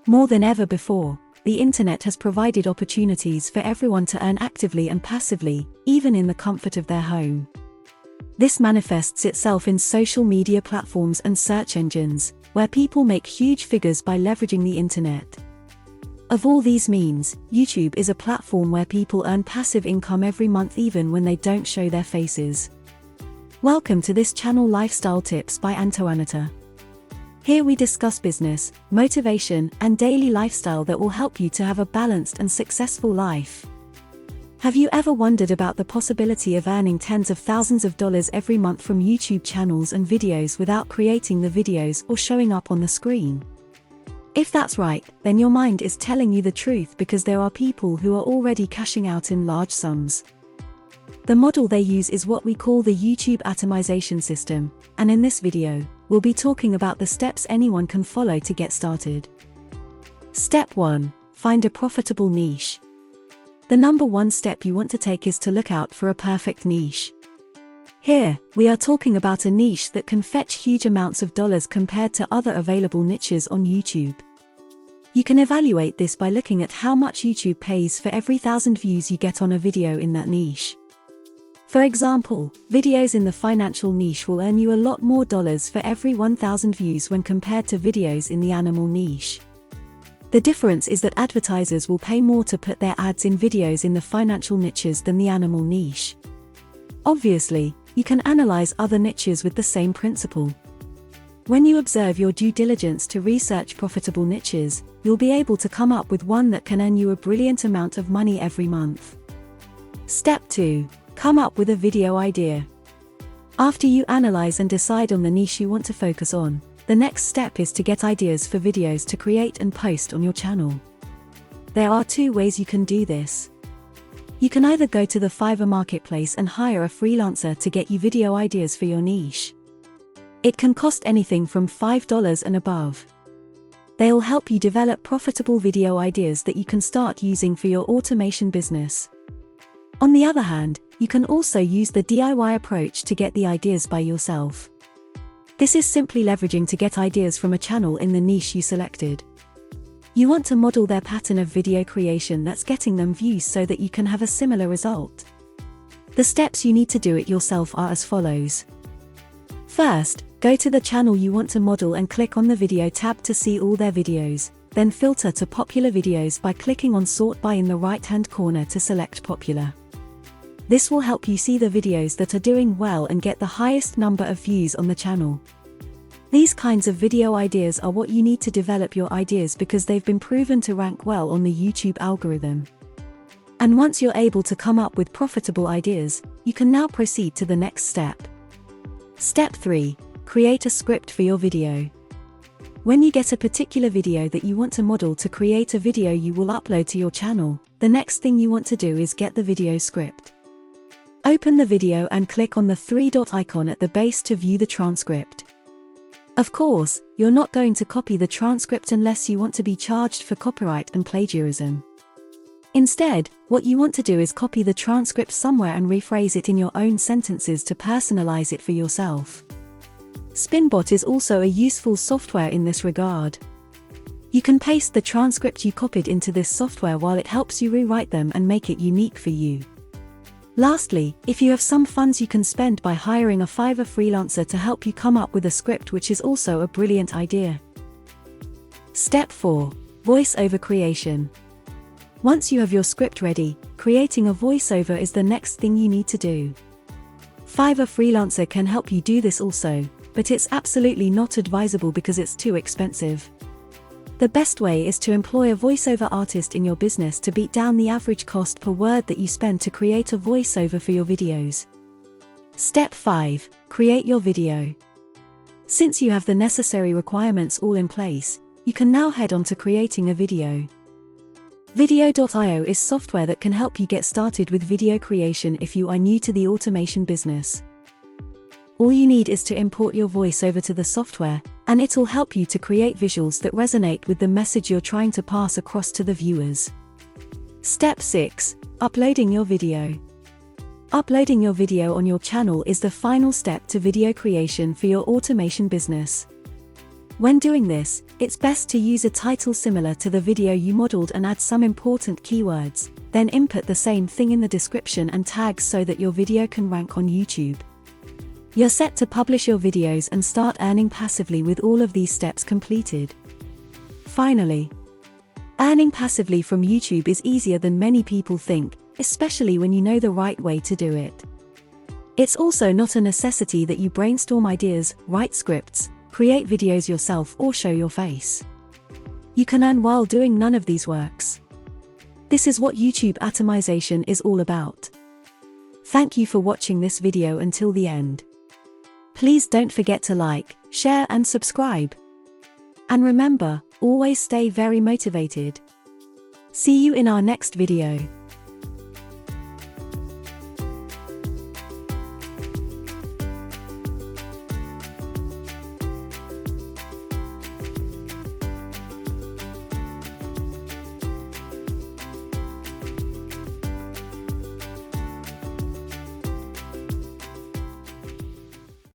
More than ever before, the internet has provided opportunities for everyone to earn actively and passively, even in the comfort of their home. This manifests itself in social media platforms and search engines, where people make huge figures by leveraging the internet. Of all these means, YouTube is a platform where people earn passive income every month even when they don't show their faces. Welcome to this channel Lifestyle Tips by Antoaneta. Here we discuss business, motivation, and daily lifestyle that will help you to have a balanced and successful life. Have you ever wondered about the possibility of earning tens of thousands of dollars every month from YouTube channels and videos without creating the videos or showing up on the screen? If that's right, then your mind is telling you the truth because there are people who are already cashing out in large sums. The model they use is what we call the YouTube atomization system, and in this video, we'll be talking about the steps anyone can follow to get started. Step 1. Find a profitable niche. The number one step you want to take is to look out for a perfect niche. Here, we are talking about a niche that can fetch huge amounts of dollars compared to other available niches on YouTube. You can evaluate this by looking at how much YouTube pays for every 1,000 views you get on a video in that niche. For example, videos in the financial niche will earn you a lot more dollars for every 1,000 views when compared to videos in the animal niche. The difference is that advertisers will pay more to put their ads in videos in the financial niches than the animal niche. Obviously, you can analyze other niches with the same principle. When you observe your due diligence to research profitable niches, you'll be able to come up with one that can earn you a brilliant amount of money every month. Step 2. Come up with a video idea. After you analyze and decide on the niche you want to focus on, the next step is to get ideas for videos to create and post on your channel. There are two ways you can do this. You can either go to the Fiverr marketplace and hire a freelancer to get you video ideas for your niche. It can cost anything from $5 and above. They'll help you develop profitable video ideas that you can start using for your automation business. On the other hand, you can also use the DIY approach to get the ideas by yourself. This is simply leveraging to get ideas from a channel in the niche you selected. You want to model their pattern of video creation that's getting them views so that you can have a similar result. The steps you need to do it yourself are as follows. First, go to the channel you want to model and click on the video tab to see all their videos, then filter to popular videos by clicking on Sort By in the right-hand corner to select popular. This will help you see the videos that are doing well and get the highest number of views on the channel. These kinds of video ideas are what you need to develop your ideas because they've been proven to rank well on the YouTube algorithm. And once you're able to come up with profitable ideas, you can now proceed to the next step. Step 3. Create a script for your video. When you get a particular video that you want to model to create a video you will upload to your channel, the next thing you want to do is get the video script. Open the video and click on the three-dot icon at the base to view the transcript. Of course, you're not going to copy the transcript unless you want to be charged for copyright and plagiarism. Instead, what you want to do is copy the transcript somewhere and rephrase it in your own sentences to personalize it for yourself. Spinbot is also a useful software in this regard. You can paste the transcript you copied into this software while it helps you rewrite them and make it unique for you. Lastly, if you have some funds you can spend by hiring a Fiverr freelancer to help you come up with a script, which is also a brilliant idea. Step 4. Voiceover creation. Once you have your script ready, creating a voiceover is the next thing you need to do. Fiverr freelancer can help you do this also, but it's absolutely not advisable because it's too expensive. The best way is to employ a voiceover artist in your business to beat down the average cost per word that you spend to create a voiceover for your videos. Step 5. Create your video. Since you have the necessary requirements all in place, you can now head on to creating a video. Video.io is software that can help you get started with video creation if you are new to the automation business. All you need is to import your voice over to the software, and it'll help you to create visuals that resonate with the message you're trying to pass across to the viewers. Step 6. Uploading your video. Uploading your video on your channel is the final step to video creation for your automation business. When doing this, it's best to use a title similar to the video you modeled and add some important keywords, then input the same thing in the description and tags so that your video can rank on YouTube. You're set to publish your videos and start earning passively with all of these steps completed. Finally, earning passively from YouTube is easier than many people think, especially when you know the right way to do it. It's also not a necessity that you brainstorm ideas, write scripts, create videos yourself or show your face. You can earn while doing none of these works. This is what YouTube atomization is all about. Thank you for watching this video until the end. Please don't forget to like, share and subscribe. And remember, always stay very motivated. See you in our next video.